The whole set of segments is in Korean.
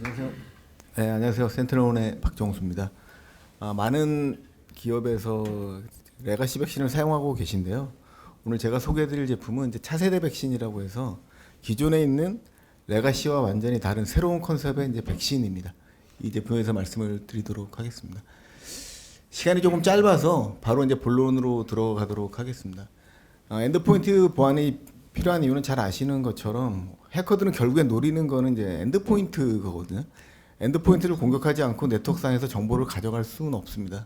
안녕하세요. 네, 안녕하세요. 센트럴온의 박정수입니다. 많은 기업에서 레가시 백신을 사용하고 계신데요. 오늘 제가 소개해드릴 제품은 이제 차세대 백신이라고 해서 기존에 있는 레가시와 완전히 다른 새로운 컨셉의 이제 백신입니다. 이 제품에서 말씀을 드리도록 하겠습니다. 시간이 조금 짧아서 바로 이제 본론으로 들어가도록 하겠습니다. 엔드포인트 보안이 필요한 이유는 잘 아시는 것처럼 해커들은 결국에 노리는 거는 이제 엔드포인트 거거든요. 엔드포인트를 공격하지 않고 네트워크상에서 정보를 가져갈 수는 없습니다.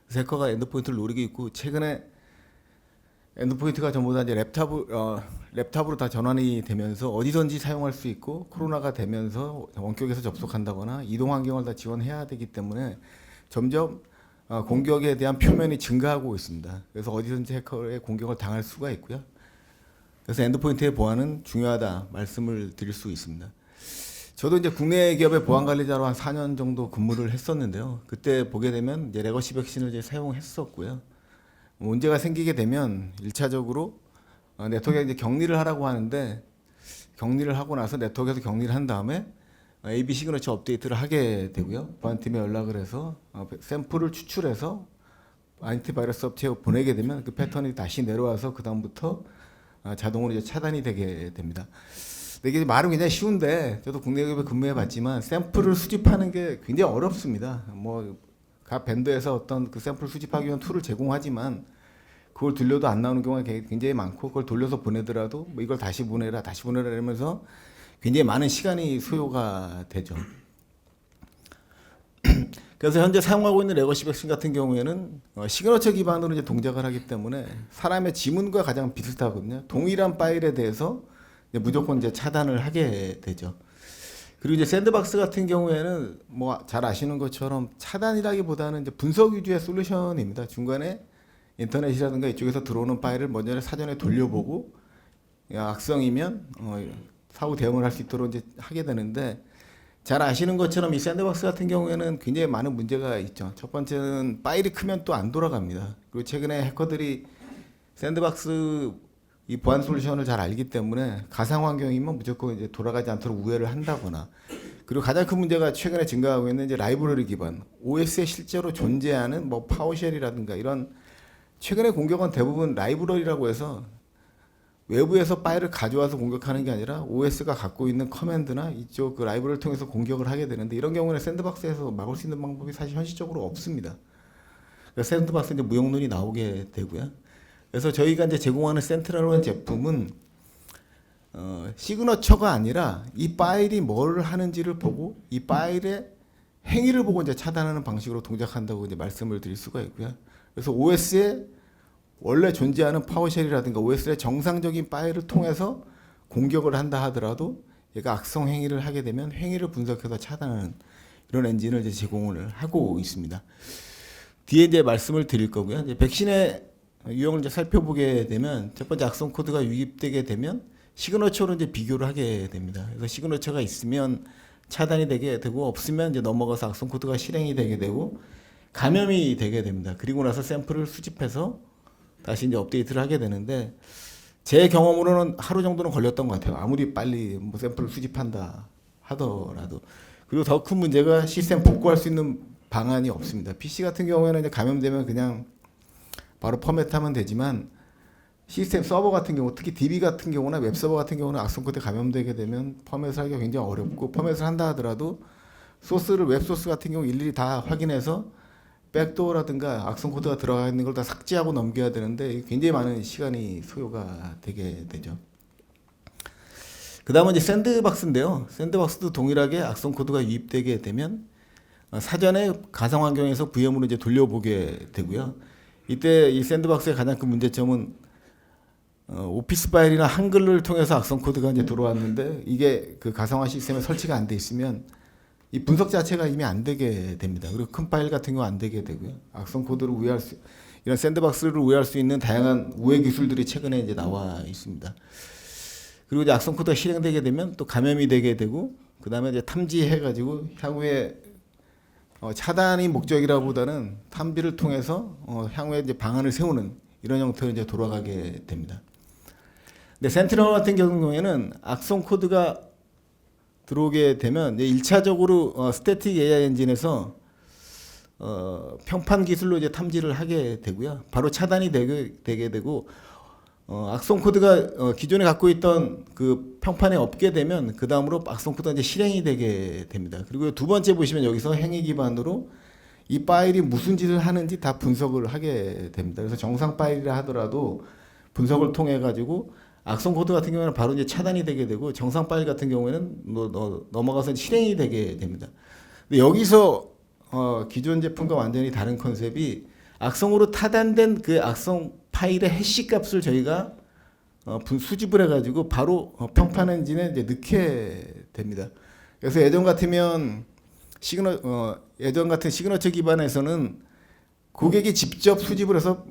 그래서 해커가 엔드포인트를 노리고 있고, 최근에 엔드포인트가 전부 다 이제 랩탑으로 다 전환이 되면서 어디든지 사용할 수 있고, 코로나가 되면서 원격에서 접속한다거나 이동 환경을 다 지원해야 되기 때문에 점점 공격에 대한 표면이 증가하고 있습니다. 그래서 어디든지 해커의 공격을 당할 수가 있고요. 그래서 엔드포인트의 보안은 중요하다 말씀을 드릴 수 있습니다. 저도 이제 국내 기업의 보안 관리자로 한 4년 정도 근무를 했었는데요. 그때 보게 되면 이제 레거시 백신을 이제 사용했었고요. 문제가 생기게 되면 1차적으로 네트워크에 이제 격리를 하라고 하는데, 격리를 하고 나서 네트워크에서 격리를 한 다음에 AB 시그너처 업데이트를 하게 되고요. 보안팀에 연락을 해서 샘플을 추출해서 안티바이러스 업체에 보내게 되면 그 패턴이 다시 내려와서 그 다음부터 자동으로 이제 차단이 되게 됩니다. 근데 이게 말은 굉장히 쉬운데, 저도 국내 기업에 근무해봤지만 샘플을 수집하는 게 굉장히 어렵습니다. 각 밴드에서 어떤 그 샘플 수집하기 위한 툴을 제공하지만 그걸 돌려도 안 나오는 경우가 굉장히 많고, 그걸 돌려서 보내더라도 뭐 이걸 다시 보내라 이러면서 굉장히 많은 시간이 소요가 되죠. 그래서 현재 사용하고 있는 레거시 백신 같은 경우에는 시그너처 기반으로 이제 동작을 하기 때문에 사람의 지문과 가장 비슷하거든요. 동일한 파일에 대해서 이제 무조건 이제 차단을 하게 되죠. 그리고 이제 샌드박스 같은 경우에는 뭐 잘 아시는 것처럼 차단이라기보다는 이제 분석 위주의 솔루션입니다. 중간에 인터넷이라든가 이쪽에서 들어오는 파일을 먼저 사전에 돌려보고 악성이면 사후 대응을 할 수 있도록 이제 하게 되는데, 잘 아시는 것처럼 이 샌드박스 같은 경우에는 굉장히 많은 문제가 있죠. 첫 번째는 파일이 크면 또 안 돌아갑니다. 그리고 최근에 해커들이 샌드박스 이 보안 솔루션을 잘 알기 때문에 가상 환경이면 무조건 이제 돌아가지 않도록 우회를 한다거나, 그리고 가장 큰 문제가 최근에 증가하고 있는 이제 라이브러리 기반 OS에 실제로 존재하는 뭐 파워쉘이라든가 이런 최근의 공격은 대부분 라이브러리라고 해서 외부에서 파일을 가져와서 공격하는 게 아니라 OS가 갖고 있는 커맨드나 이쪽 그 라이브러리를 통해서 공격을 하게 되는데, 이런 경우는 샌드박스에서 막을 수 있는 방법이 사실 현실적으로 없습니다. 그래서 샌드박스 이제 무용론이 나오게 되고요. 그래서 저희가 이제 제공하는 센트럴온 제품은 시그너처가 아니라 이 파일이 뭘 하는지를 보고 이 파일의 행위를 보고 이제 차단하는 방식으로 동작한다고 이제 말씀을 드릴 수가 있고요. 그래서 OS에 원래 존재하는 파워쉘이라든가 OS의 정상적인 파일을 통해서 공격을 한다 하더라도 얘가 악성 행위를 하게 되면 행위를 분석해서 차단하는 이런 엔진을 이제 제공을 하고 있습니다. 뒤에 이제 말씀을 드릴 거고요. 이제 백신의 유형을 이제 살펴보게 되면 첫 번째 악성 코드가 유입되게 되면 시그너처로 이제 비교를 하게 됩니다. 그래서 시그너처가 있으면 차단이 되게 되고, 없으면 이제 넘어가서 악성 코드가 실행이 되게 되고 감염이 되게 됩니다. 그리고 나서 샘플을 수집해서 다시 이제 업데이트를 하게 되는데, 제 경험으로는 하루 정도는 걸렸던 것 같아요. 아무리 빨리 뭐 샘플을 수집한다 하더라도. 그리고 더 큰 문제가 시스템 복구할 수 있는 방안이 없습니다. PC 같은 경우에는 이제 감염되면 그냥 바로 포맷하면 되지만, 시스템 서버 같은 경우, 특히 DB 같은 경우나 웹서버 같은 경우는 악성 코드에 감염되게 되면 포맷을 하기가 굉장히 어렵고, 포맷을 한다 하더라도 소스를 웹소스 같은 경우 일일이 다 확인해서 백도어라든가 악성 코드가 들어가 있는 걸 다 삭제하고 넘겨야 되는데 굉장히 많은 시간이 소요가 되게 되죠. 그 다음은 이제 샌드박스인데요. 샌드박스도 동일하게 악성 코드가 유입되게 되면 사전에 가상 환경에서 VM으로 이제 돌려보게 되고요. 이때 이 샌드박스의 가장 큰 문제점은 오피스 파일이나 한글을 통해서 악성 코드가 이제 들어왔는데, 이게 그 가상화 시스템에 설치가 안 돼 있으면 이 분석 자체가 이미 안 되게 됩니다. 그리고 큰 파일 같은 경우 안 되게 되고요. 악성 코드를 우회할 수, 이런 샌드박스를 우회할 수 있는 다양한 우회 기술들이 최근에 이제 나와 있습니다. 그리고 이제 악성 코드가 실행되게 되면 또 감염이 되게 되고, 그 다음에 이제 탐지해가지고 향후에 차단이 목적이라보다는 탐지를 통해서 향후에 이제 방안을 세우는 이런 형태로 이제 돌아가게 됩니다. 근데 센티널 같은 경우에는 악성 코드가 들어오게 되면 이제 1차적으로 스태틱 AI 엔진에서 평판 기술로 이제 탐지를 하게 되고요. 바로 차단이 되게 되고 악성 코드가 기존에 갖고 있던 그 평판에 없게 되면 그 다음으로 악성 코드가 이제 실행이 되게 됩니다. 그리고 두 번째 보시면 여기서 행위 기반으로 이 파일이 무슨 짓을 하는지 다 분석을 하게 됩니다. 그래서 정상 파일이라 하더라도 분석을 통해 가지고 악성 코드 같은 경우에는 바로 이제 차단이 되게 되고 정상 파일 같은 경우에는 넘어가서 실행이 되게 됩니다. 근데 여기서 기존 제품과 완전히 다른 컨셉이 악성으로 타단된 그 악성 파일의 해시 값을 저희가 수집을 해가지고 바로 평판 엔진에 이제 넣게 됩니다. 그래서 예전 같은 시그너처 기반에서는 고객이 직접 수집을 해서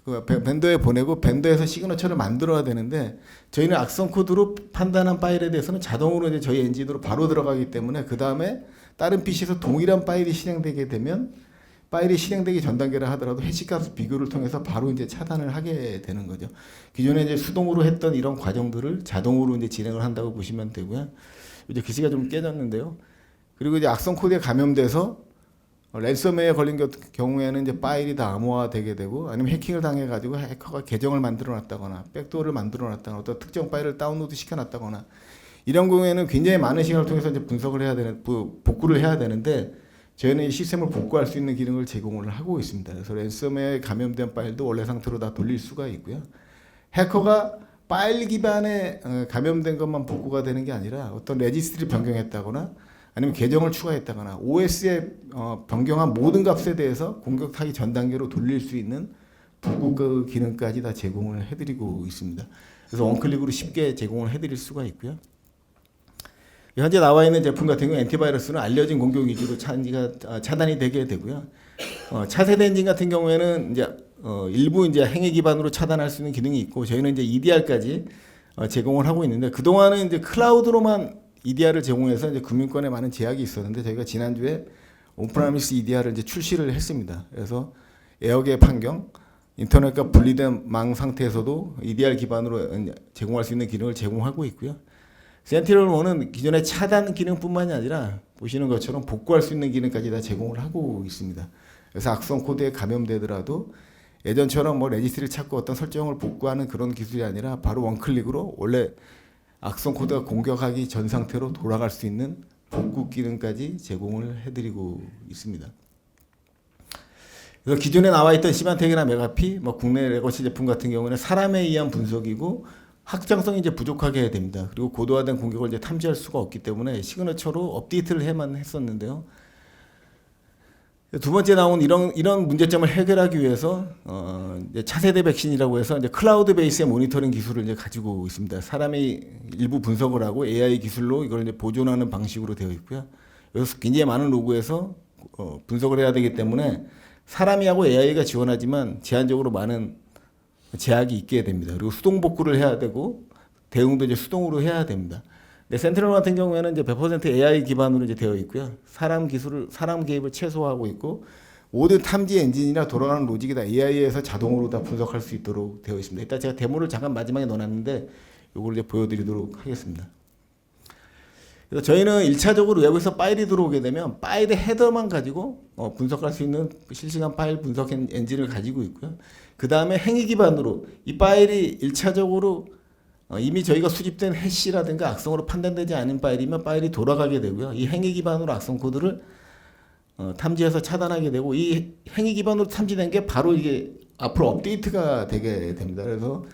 그 벤더에 보내고 벤더에서 시그너처를 만들어야 되는데 저희는 악성 코드로 판단한 파일에 대해서는 자동으로 이제 저희 엔진으로 바로 들어가기 때문에 그 다음에 다른 PC에서 동일한 파일이 실행되게 되면 파일이 실행되기 전 단계라 하더라도 해시값 비교를 통해서 바로 이제 차단을 하게 되는 거죠. 기존에 이제 수동으로 했던 이런 과정들을 자동으로 이제 진행을 한다고 보시면 되고요. 이제 글씨가 좀 깨졌는데요. 그리고 이제 악성 코드에 감염돼서 랜섬웨어에 걸린 경우에는 이제 파일이 다 암호화되게 되고 아니면 해킹을 당해가지고 해커가 계정을 만들어놨다거나 백도어를 만들어놨다거나 어떤 특정 파일을 다운로드 시켜놨다거나 이런 경우에는 굉장히 많은 시간을 통해서 이제 분석을 해야 되는 복구를 해야 되는데 저희는 이 시스템을 복구할 수 있는 기능을 제공을 하고 있습니다. 그래서 랜섬웨어에 감염된 파일도 원래 상태로 다 돌릴 수가 있고요. 해커가 파일 기반에 감염된 것만 복구가 되는 게 아니라 어떤 레지스트리 변경했다거나 아니면 계정을 추가했다거나 OS에 변경한 모든 값에 대해서 공격하기 전 단계로 돌릴 수 있는 복구 기능까지 다 제공을 해드리고 있습니다. 그래서 원클릭으로 쉽게 제공을 해드릴 수가 있고요. 현재 나와 있는 제품 같은 경우 엔티바이러스는 알려진 공격 위주로 차단이 되게 되고요. 차세대 엔진 같은 경우에는 이제 일부 이제 행위 기반으로 차단할 수 있는 기능이 있고 저희는 이제 EDR까지 제공을 하고 있는데 그 동안은 이제 클라우드로만 EDR을 제공해서 이제 금융권에 많은 제약이 있었는데 저희가 지난주에 온프라미스 EDR을 이제 출시를 했습니다. 그래서 에어갭 환경, 인터넷과 분리된 망 상태에서도 EDR 기반으로 제공할 수 있는 기능을 제공하고 있고요. 센티널1은 기존의 차단 기능뿐만이 아니라 보시는 것처럼 복구할 수 있는 기능까지 다 제공을 하고 있습니다. 그래서 악성 코드에 감염되더라도 예전처럼 뭐 레지스트리를 찾고 어떤 설정을 복구하는 그런 기술이 아니라 바로 원클릭으로 원래 악성 코드가 공격하기 전 상태로 돌아갈 수 있는 복구 기능까지 제공을 해드리고 있습니다. 그래서 기존에 나와 있던 시만텍이나 메가피, 뭐 국내 레거시 제품 같은 경우는 사람에 의한 분석이고 확장성이 이제 부족하게 됩니다. 그리고 고도화된 공격을 이제 탐지할 수가 없기 때문에 시그너처로 업데이트를 해만 했었는데요. 두 번째 나온 이런 문제점을 해결하기 위해서 이제 차세대 백신이라고 해서 이제 클라우드 베이스의 모니터링 기술을 이제 가지고 있습니다. 사람이 일부 분석을 하고 AI 기술로 이걸 이제 보존하는 방식으로 되어 있고요. 여기서 굉장히 많은 로그에서 분석을 해야 되기 때문에 사람이 하고 AI가 지원하지만 제한적으로 많은 제약이 있게 됩니다. 그리고 수동 복구를 해야 되고 대응도 이제 수동으로 해야 됩니다. 센티널 같은 경우에는 이제 100% AI 기반으로 이제 되어 있고요. 사람 개입을 최소화하고 있고 모든 탐지 엔진이나 돌아가는 로직이 다 AI에서 자동으로 다 분석할 수 있도록 되어 있습니다. 일단 제가 데모를 잠깐 마지막에 넣어놨는데 이걸 이제 보여드리도록 하겠습니다. 그래서 저희는 1차적으로 외부에서 파일이 들어오게 되면 파일의 헤더만 가지고 분석할 수 있는 실시간 파일 분석 엔진을 가지고 있고요. 그 다음에 행위 기반으로 이 파일이 1차적으로 이미 저희가 수집된 해시라든가 악성으로 판단되지 않은 파일이면 파일이 돌아가게 되고요. 이 행위 기반으로 악성 코드를 탐지해서 차단하게 되고 이 행위 기반으로 탐지된 게 바로 이게 앞으로 업데이트가 되게 됩니다. 그래서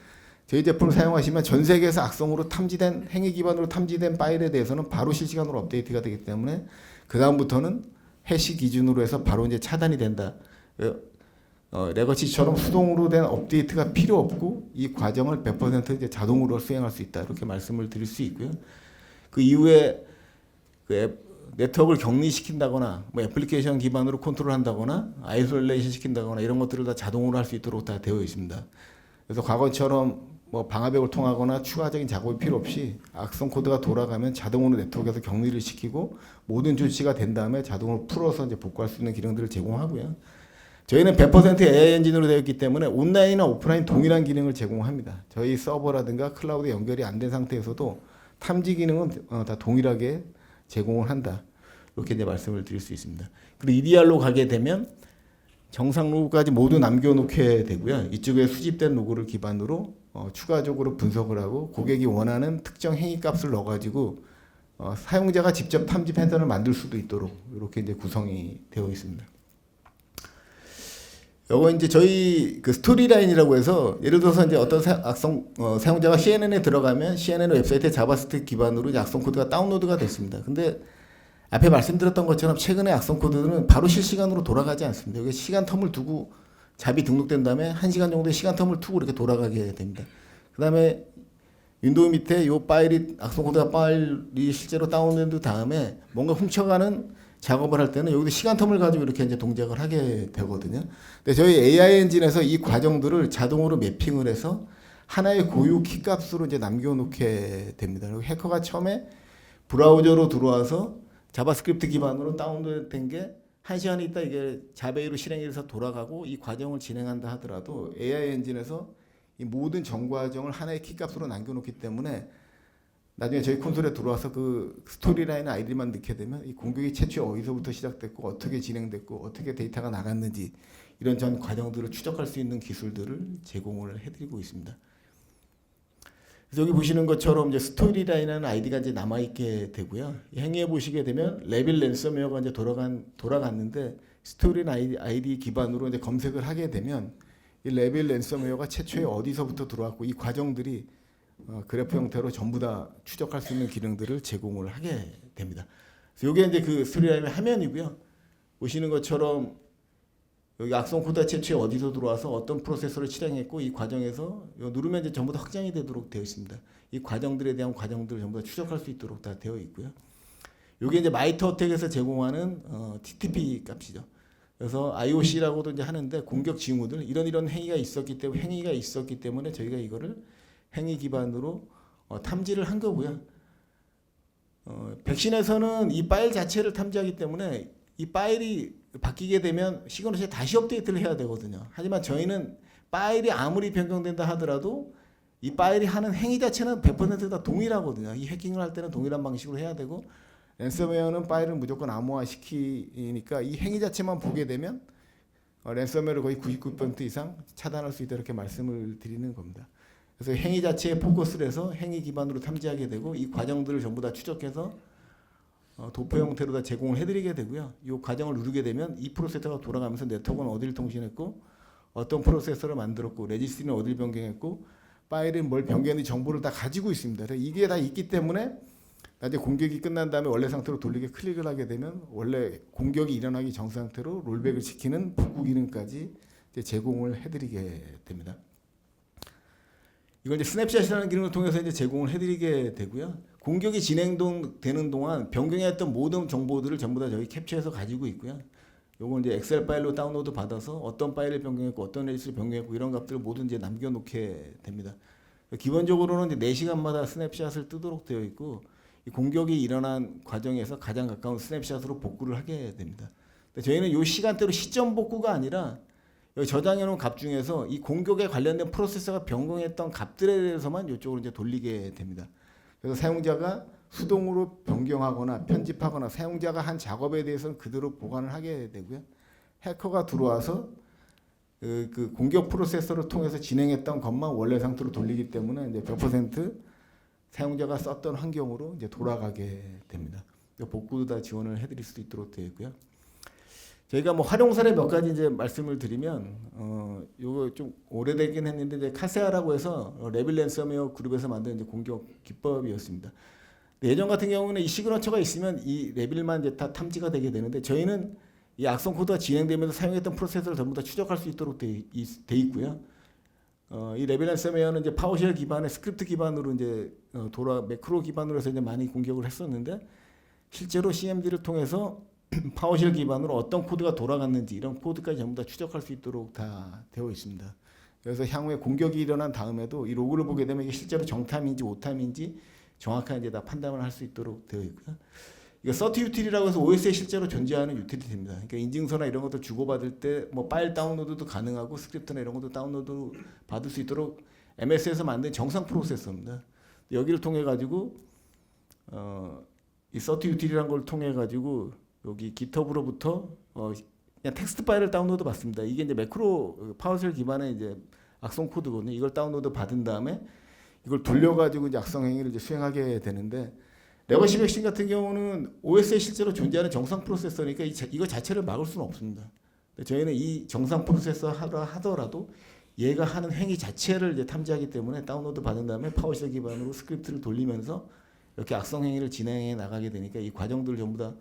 저희 제품을 사용하시면 전 세계에서 악성으로 탐지된 행위 기반으로 탐지된 파일에 대해서는 바로 실시간으로 업데이트가 되기 때문에 그 다음부터는 해시 기준으로 해서 바로 이제 차단이 된다. 레거시처럼 수동으로 된 업데이트가 필요 없고 이 과정을 100% 이제 자동으로 수행할 수 있다. 이렇게 말씀을 드릴 수 있고요. 그 이후에 네트워크를 격리시킨다거나 뭐 애플리케이션 기반으로 컨트롤한다거나 아이솔레이션 시킨다거나 이런 것들을 다 자동으로 할 수 있도록 다 되어 있습니다. 그래서 과거처럼 뭐 방화벽을 통하거나 추가적인 작업이 필요 없이 악성 코드가 돌아가면 자동으로 네트워크에서 격리를 시키고 모든 조치가 된 다음에 자동으로 풀어서 이제 복구할 수 있는 기능들을 제공하고요. 저희는 100% AI 엔진으로 되어 있기 때문에 온라인이나 오프라인 동일한 기능을 제공합니다. 저희 서버라든가 클라우드 연결이 안 된 상태에서도 탐지 기능은 다 동일하게 제공을 한다. 이렇게 이제 말씀을 드릴 수 있습니다. 그리고 EDR로 가게 되면 정상 로그까지 모두 남겨놓게 되고요. 이쪽에 수집된 로그를 기반으로 추가적으로 분석을 하고 고객이 원하는 특정 행위 값을 넣어가지고 사용자가 직접 탐지 패턴을 만들 수도 있도록 이렇게 이제 구성이 되어 있습니다. 요거 이제 저희 그 스토리라인이라고 해서 예를 들어서 이제 어떤 사용자가 CNN에 들어가면 CNN 웹사이트에 자바스크립트 기반으로 이제 악성 코드가 다운로드가 됐습니다. 근데 앞에 말씀드렸던 것처럼 최근에 악성 코드는 바로 실시간으로 돌아가지 않습니다. 여기 시간 텀을 두고 잡이 등록된 다음에 1시간 정도의 시간 텀을 두고 이렇게 돌아가게 됩니다. 그 다음에 윈도우 밑에 요 파일이 악성 코드가 파일이 실제로 다운된 다음에 뭔가 훔쳐가는 작업을 할 때는 여기도 시간 텀을 가지고 이렇게 이제 동작을 하게 되거든요. 근데 저희 AI 엔진에서 이 과정들을 자동으로 매핑을 해서 하나의 고유 키 값으로 이제 남겨놓게 됩니다. 그리고 해커가 처음에 브라우저로 들어와서 자바스크립트 기반으로 다운로드된 게 1시간 있다 이게 자베이로 실행이 돼서 돌아가고 이 과정을 진행한다 하더라도 AI 엔진에서 이 모든 전 과정을 하나의 키 값으로 남겨놓기 때문에 나중에 저희 콘솔에 들어와서 그 스토리라인 아이디만 넣게 되면 이 공격이 최초에 어디서부터 시작됐고 어떻게 진행됐고 어떻게 데이터가 나갔는지 이런 전 과정들을 추적할 수 있는 기술들을 제공을 해드리고 있습니다. 그래서 여기 보시는 것처럼 이제 스토리라인이라는 아이디가 이제 남아 있게 되고요. 행위해 보시게 되면 레빌 랜섬웨어가 이제 돌아갔는데 스토리라인 아이디 기반으로 이제 검색을 하게 되면 이 레빌 랜섬웨어가 최초에 어디서부터 들어왔고 이 과정들이 그래프 형태로 전부 다 추적할 수 있는 기능들을 제공을 하게 됩니다. 그래서 이게 이제 그 스토리라인의 화면이고요. 보시는 것처럼 여기 악성 코드가 최초에 어디서 들어와서 어떤 프로세서를 실행했고 이 과정에서 누르면 이제 전부 다 확장이 되도록 되어 있습니다. 이 과정들에 대한 과정들을 전부 다 추적할 수 있도록 다 되어 있고요. 이게 이제 마이터 어택에서 제공하는 TTP 값이죠. 그래서 IOC라고도 이제 하는데 공격 징후들 이런 행위가 있었기 때문에 저희가 이거를 행위 기반으로 탐지를 한 거고요. 백신에서는 이 파일 자체를 탐지하기 때문에 이 파일이 바뀌게 되면 시그너치에 다시 업데이트를 해야 되거든요. 하지만 저희는 파일이 아무리 변경된다 하더라도 이 파일이 하는 행위 자체는 100% 다 동일하거든요. 이 해킹을 할 때는 동일한 방식으로 해야 되고 랜섬웨어는 파일을 무조건 암호화시키니까 이 행위 자체만 보게 되면 랜섬웨어를 거의 99% 이상 차단할 수 있다 이렇게 말씀을 드리는 겁니다. 그래서 행위 자체에 포커스를 해서 행위 기반으로 탐지하게 되고 이 과정들을 전부 다 추적해서 도표 형태로 다 제공을 해드리게 되고요. 이 과정을 누르게 되면 이 프로세서가 돌아가면서 네트워크는 어디를 통신했고 어떤 프로세서를 만들었고 레지스트리는 어디를 변경했고 파일은 뭘 변경했는지 정보를 다 가지고 있습니다. 이게 다 있기 때문에 나중에 공격이 끝난 다음에 원래 상태로 돌리게 클릭을 하게 되면 원래 공격이 일어나기 전 상태로 롤백을 시키는 복구 기능까지 제공을 해드리게 됩니다. 이걸 이제 스냅샷이라는 기능을 통해서 이제 제공을 해드리게 되고요. 공격이 진행되는 동안 변경했던 모든 정보들을 전부 다 저희 캡처해서 가지고 있고요. 요건 이제 엑셀 파일로 다운로드 받아서 어떤 파일을 변경했고 어떤 레지스를 변경했고 이런 값들을 모두 이제 남겨놓게 됩니다. 기본적으로는 이제 4시간마다 스냅샷을 뜨도록 되어 있고 이 공격이 일어난 과정에서 가장 가까운 스냅샷으로 복구를 하게 됩니다. 저희는 이 시간대로 시점 복구가 아니라 여기 저장해 놓은 값 중에서 이 공격에 관련된 프로세서가 변경했던 값들에 대해서만 이쪽으로 이제 돌리게 됩니다. 그래서 사용자가 수동으로 변경하거나 편집하거나 사용자가 한 작업에 대해서는 그대로 보관을 하게 되고요. 해커가 들어와서 그 공격 프로세서를 통해서 진행했던 것만 원래 상태로 돌리기 때문에 이제 100% 사용자가 썼던 환경으로 이제 돌아가게 됩니다. 복구도 다 지원을 해드릴 수 있도록 되어 있고요. 저희가 뭐 활용 사례 몇 가지 이제 말씀을 드리면 요거 좀 오래되긴 했는데 이제 카세아라고 해서 레빌 랜섬웨어 그룹에서 만든 이제 공격 기법이었습니다. 예전 같은 경우는 이 시그너처가 있으면 이 레빌만 이제 다 탐지가 되게 되는데 저희는 이 악성 코드가 진행되면서 사용했던 프로세서를 전부 다 추적할 수 있도록 돼 있고요. 이 레빌 랜섬웨어는 이제 파워쉘 기반의 스크립트 기반으로 이제 매크로 기반으로 해서 이제 많이 공격을 했었는데 실제로 CMD를 통해서 파워쉘 기반으로 어떤 코드가 돌아갔는지 이런 코드까지 전부 다 추적할 수 있도록 다 되어 있습니다. 그래서 향후에 공격이 일어난 다음에도 이 로그를 보게 되면 이게 실제로 정탐인지 오탐인지 정확하게 이제 다 판단을 할 수 있도록 되어 있고요. 이거 서티 유틸이라고 해서 OS에 실제로 존재하는 유틸리티입니다. 그러니까 인증서나 이런 것들 주고받을 때 뭐 파일 다운로드도 가능하고 스크립트나 이런 것도 다운로드 받을 수 있도록 MS에서 만든 정상 프로세서입니다. 여기를 통해 가지고 이 서티 유틸이라는 걸 통해 가지고 여기 GitHub으로부터 그냥 텍스트 파일을 다운로드 받습니다. 이게 이제 매크로 파워쉘 기반의 이제 악성 코드거든요. 이걸 다운로드 받은 다음에 이걸 돌려가지고 이제 악성 행위를 이제 수행하게 되는데, 레거시 백신 같은 경우는 OS에 실제로 존재하는 정상 프로세서니까 이거 자체를 막을 수는 없습니다. 근데 저희는 이 정상 프로세서 하더라도 얘가 하는 행위 자체를 이제 탐지하기 때문에 다운로드 받은 다음에 파워쉘 기반으로 스크립트를 돌리면서 이렇게 악성 행위를 진행해 나가게 되니까 이 과정들을 전부 다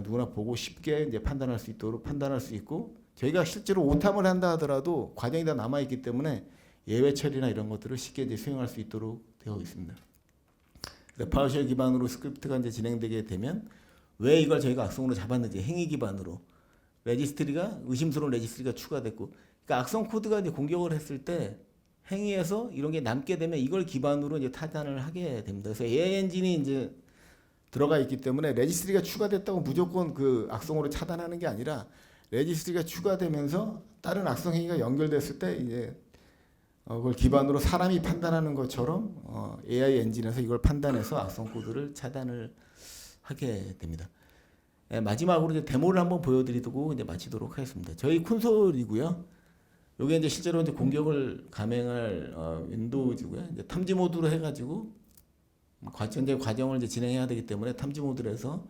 누구나 보고 쉽게 이제 판단할 수 있고, 저희가 실제로 오탐을 한다 하더라도 과정이 다 남아 있기 때문에 예외 처리나 이런 것들을 쉽게 이제 수행할 수 있도록 되어 있습니다. 파워쉘 기반으로 스크립트가 이제 진행되게 되면 왜 이걸 저희가 악성으로 잡았는지, 행위 기반으로 레지스트리가 의심스러운 레지스트리가 추가됐고, 그러니까 악성 코드가 이제 공격을 했을 때 행위에서 이런 게 남게 되면 이걸 기반으로 이제 타단을 하게 됩니다. 그래서 AI 엔진이 이제 들어가 있기 때문에 레지스트리가 추가됐다고 무조건 그 악성으로 차단하는 게 아니라, 레지스트리가 추가되면서 다른 악성 행위가 연결됐을 때 이제 그걸 기반으로 사람이 판단하는 것처럼 AI 엔진에서 이걸 판단해서 악성 코드를 차단을 하게 됩니다. 마지막으로 이제 데모를 한번 보여드리고 이제 마치도록 하겠습니다. 저희 콘솔이고요. 요게 이제 실제로 이제 공격을 감행할 윈도우즈고요. 이제 탐지 모드로 해가지고 현재 과정을 이제 진행해야 되기 때문에 탐지 모드로 해서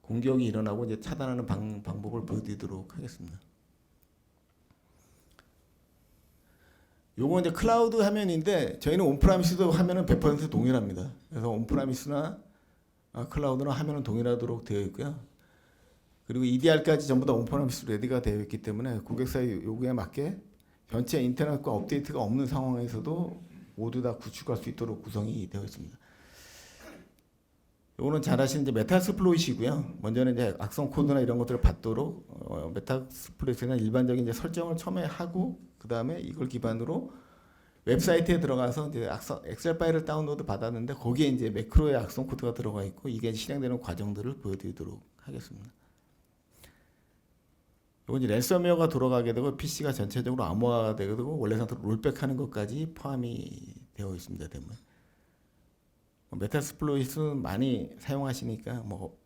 공격이 일어나고 이제 차단하는 방법을 보여드리도록 하겠습니다. 요거 이제 클라우드 화면인데 저희는 온프라미스도 화면은 100% 동일합니다. 그래서 온프라미스나 클라우드나 화면은 동일하도록 되어 있고요. 그리고 EDR까지 전부 다 온프라미스 레디가 되어 있기 때문에 고객사의 요구에 맞게 전체 인터넷과 업데이트가 없는 상황에서도 모두 다 구축할 수 있도록 구성이 되어 있습니다. 요거는 잘 아시는 이제 메타스플로이시고요. 먼저는 이제 악성 코드나 이런 것들을 받도록 메타스플로이트는 일반적인 이제 설정을 처음에 하고, 그 다음에 이걸 기반으로 웹사이트에 들어가서 이제 엑셀 파일을 다운로드 받았는데 거기에 이제 매크로의 악성 코드가 들어가 있고 이게 실행되는 과정들을 보여드리도록 하겠습니다. 이건 이제 랜섬웨어가 돌아가게 되고 PC가 전체적으로 암호화가 되고 원래 상태로 롤백하는 것까지 포함이 되어 있습니다. 때문에 메타스플로이트는 많이 사용하시니까 뭐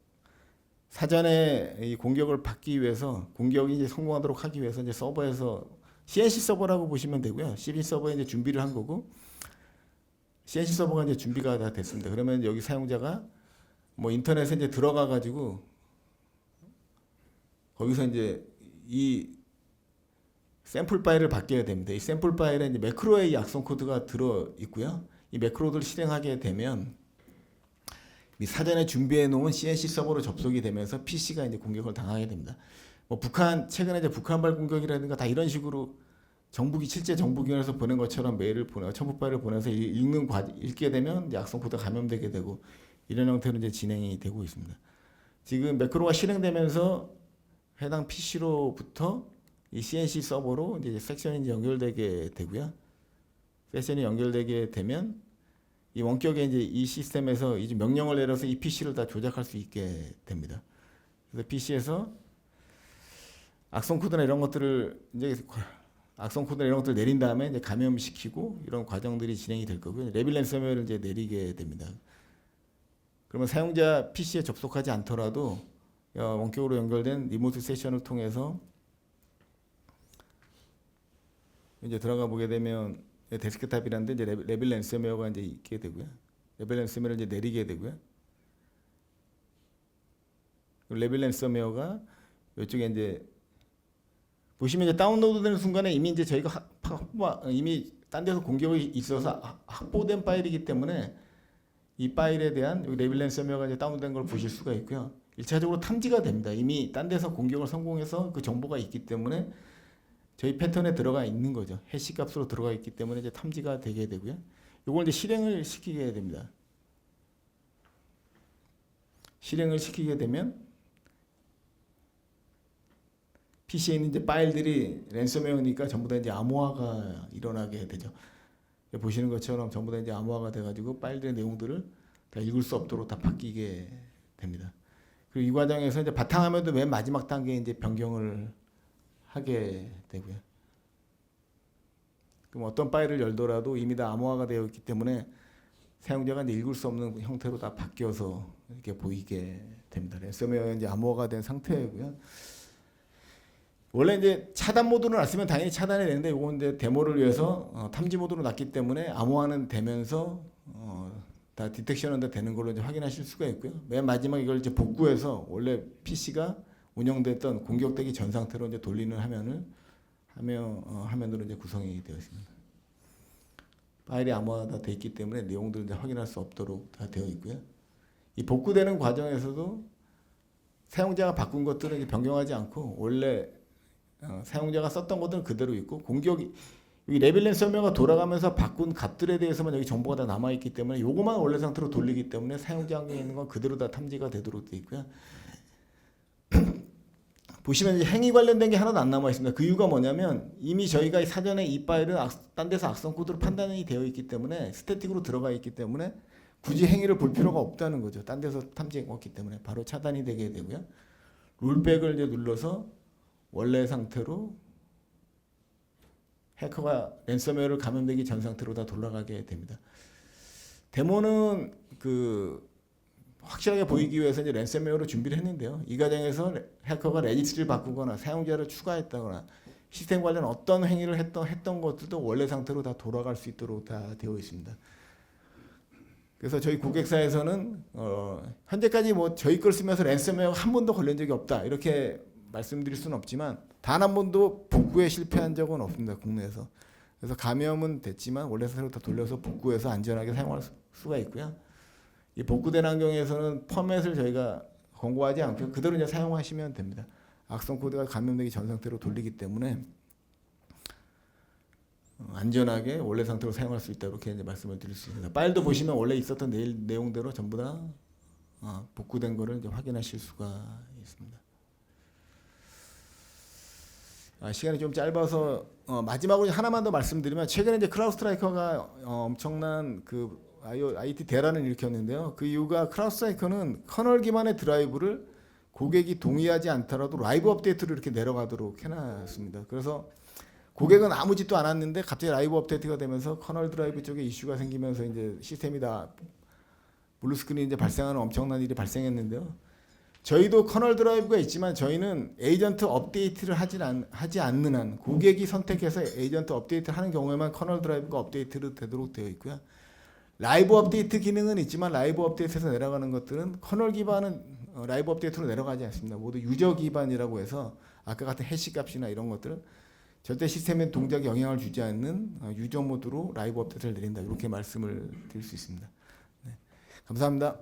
사전에 이 공격을 받기 위해서, 공격이 이제 성공하도록 하기 위해서 이제 서버에서 CNC 서버라고 보시면 되고요. CNC 서버에 이제 준비를 한 거고, CNC 서버가 이제 준비가 다 됐습니다. 그러면 여기 사용자가 뭐 인터넷에 이제 들어가 가지고 거기서 이제 이 샘플 파일을 받게 됩니다. 이 샘플 파일에 이제 매크로의 이 악성 코드가 들어 있고요. 이 매크로를 실행하게 되면 이 사전에 준비해 놓은 CNC 서버로 접속이 되면서 PC가 이제 공격을 당하게 됩니다. 뭐 최근에 이제 북한발 공격이라든가 다 이런 식으로 실제 정부기관에서 보낸 것처럼 메일을 첨부 파일을 보내서 읽게 되면 이제 악성 코드가 감염되게 되고 이런 형태로 이제 진행이 되고 있습니다. 지금 매크로가 실행되면서 해당 PC로부터 이 CNC 서버로 이제 섹션이 연결되게 되고요. 섹션이 연결되게 되면 이 원격에 이제 이 시스템에서 이제 명령을 내려서 이 PC를 다 조작할 수 있게 됩니다. 그래서 PC에서 악성 코드나 이런 것들을 내린 다음에 이제 감염시키고 이런 과정들이 진행이 될 거고요. 레빌 랜섬웨어를 이제 내리게 됩니다. 그러면 사용자 PC에 접속하지 않더라도 원격으로 연결된 리모트 세션을 통해서 이제 들어가 보게 되면 데스크탑이라는데 이제 레빌 랜섬웨어가 이제 있게 되고요. 레빌 랜섬웨어를 이제 내리게 되고요. 레빌 랜섬웨어가 이쪽에 이제 보시면 이제 다운로드되는 순간에 이미 이제 저희가 이미 딴 데서 공격이 있어서 확보된 파일이기 때문에 이 파일에 대한 레빌 랜섬웨어가 이제 다운된 걸 보실 수가 있고요. 1차적으로 탐지가 됩니다. 이미 딴 데서 공격을 성공해서 그 정보가 있기 때문에 저희 패턴에 들어가 있는 거죠. 해시 값으로 들어가 있기 때문에 이제 탐지가 되게 되고요. 이걸 이제 실행을 시키게 됩니다. 실행을 시키게 되면 PC에 있는 이제 파일들이 랜섬웨어니까 전부 다 이제 암호화가 일어나게 되죠. 보시는 것처럼 전부 다 이제 암호화가 돼가지고 파일들의 내용들을 다 읽을 수 없도록 다 바뀌게 됩니다. 그리고 이 과정에서 이제 바탕화면도 맨 마지막 단계에 이제 변경을 하게 되고요. 그럼 어떤 파일을 열더라도 이미 다 암호화가 되어 있기 때문에 사용자가 이제 읽을 수 없는 형태로 다 바뀌어서 이렇게 보이게 됩니다. 랜섬웨어가 이제 암호화가 된 상태이고요. 원래 이제 차단 모드로 놨으면 당연히 차단이 되는데 이건 이제 데모를 위해서 탐지 모드로 놨기 때문에 암호화는 되면서 다 디텍션은 다 되는 걸로 이제 확인하실 수가 있고요. 맨 마지막 이걸 이제 복구해서 원래 PC가 운영됐던 공격되기 전 상태로 이제 돌리는 화면으로 이제 구성이 되어 있습니다. 파일이 암호화가 돼 있기 때문에 내용들을 이제 확인할 수 없도록 다 되어 있고요. 이 복구되는 과정에서도 사용자가 바꾼 것들은 이제 변경하지 않고 원래 사용자가 썼던 것들은 그대로 있고 공격이 여기 레빌 랜섬웨어가 돌아가면서 바꾼 값들에 대해서만 여기 정보가 다 남아 있기 때문에 요거만 원래 상태로 돌리기 때문에 사용자 한계에 있는 건 그대로 다 탐지가 되도록 되어 있고요. 보시면 이제 행위 관련된 게 하나도 안 남아 있습니다. 그 이유가 뭐냐면 이미 저희가 사전에 이 파일은 딴 데서 악성 코드로 판단이 되어 있기 때문에 스태틱으로 들어가 있기 때문에 굳이 행위를 볼 필요가 없다는 거죠. 딴 데서 탐지해 왔기 때문에 바로 차단이 되게 되고요. 롤백을 이제 눌러서 원래 상태로 해커가 랜섬웨어를 감염되기 전 상태로 다 돌아가게 됩니다. 데모는 확실하게 보이기 위해서 이제 랜섬웨어로 준비를 했는데요. 이 과정에서 해커가 레지스트를 바꾸거나 사용자를 추가했다거나 시스템 관련 어떤 행위를 했던 것들도 원래 상태로 다 돌아갈 수 있도록 다 되어 있습니다. 그래서 저희 고객사에서는 현재까지 뭐 저희 걸 쓰면서 랜섬웨어가 한 번도 걸린 적이 없다 이렇게 말씀드릴 수는 없지만 단 한 번도 복구에 실패한 적은 없습니다. 국내에서. 그래서 감염은 됐지만 원래 상태로 다 돌려서 복구해서 안전하게 사용할 수가 있고요. 이 복구된 환경에서는 포맷을 저희가 권고하지 않고 그대로 이제 사용하시면 됩니다. 악성 코드가 감염되기 전 상태로 돌리기 때문에 안전하게 원래 상태로 사용할 수 있다 이렇게 이제 말씀을 드릴 수 있습니다. 파일도 보시면 원래 있었던 내용대로 전부 다 복구된 거를 이제 확인하실 수가 있습니다. 시간이 좀 짧아서 마지막으로 하나만 더 말씀드리면 최근에 이제 크라우드 스트라이커가 엄청난 IT 대란을 일으켰는데요. 그 이유가 크라우드 스트라이커는 커널 기반의 드라이브를 고객이 동의하지 않더라도 라이브 업데이트로 이렇게 내려가도록 해놨습니다. 그래서 고객은 아무 짓도 않았는데 갑자기 라이브 업데이트가 되면서 커널 드라이브 쪽에 이슈가 생기면서 이제 시스템이 다 블루스크린이 이제 발생하는 엄청난 일이 발생했는데요. 저희도 커널 드라이브가 있지만 저희는 에이전트 업데이트를 하지 않는 한 고객이 선택해서 에이전트 업데이트를 하는 경우에만 커널 드라이브가 업데이트로 되도록 되어 있고요. 라이브 업데이트 기능은 있지만 라이브 업데이트에서 내려가는 것들은 커널 기반은 라이브 업데이트로 내려가지 않습니다. 모두 유저 기반이라고 해서 아까 같은 해시 값이나 이런 것들은 절대 시스템의 동작에 영향을 주지 않는 유저 모드로 라이브 업데이트를 내린다. 이렇게 말씀을 드릴 수 있습니다. 네. 감사합니다.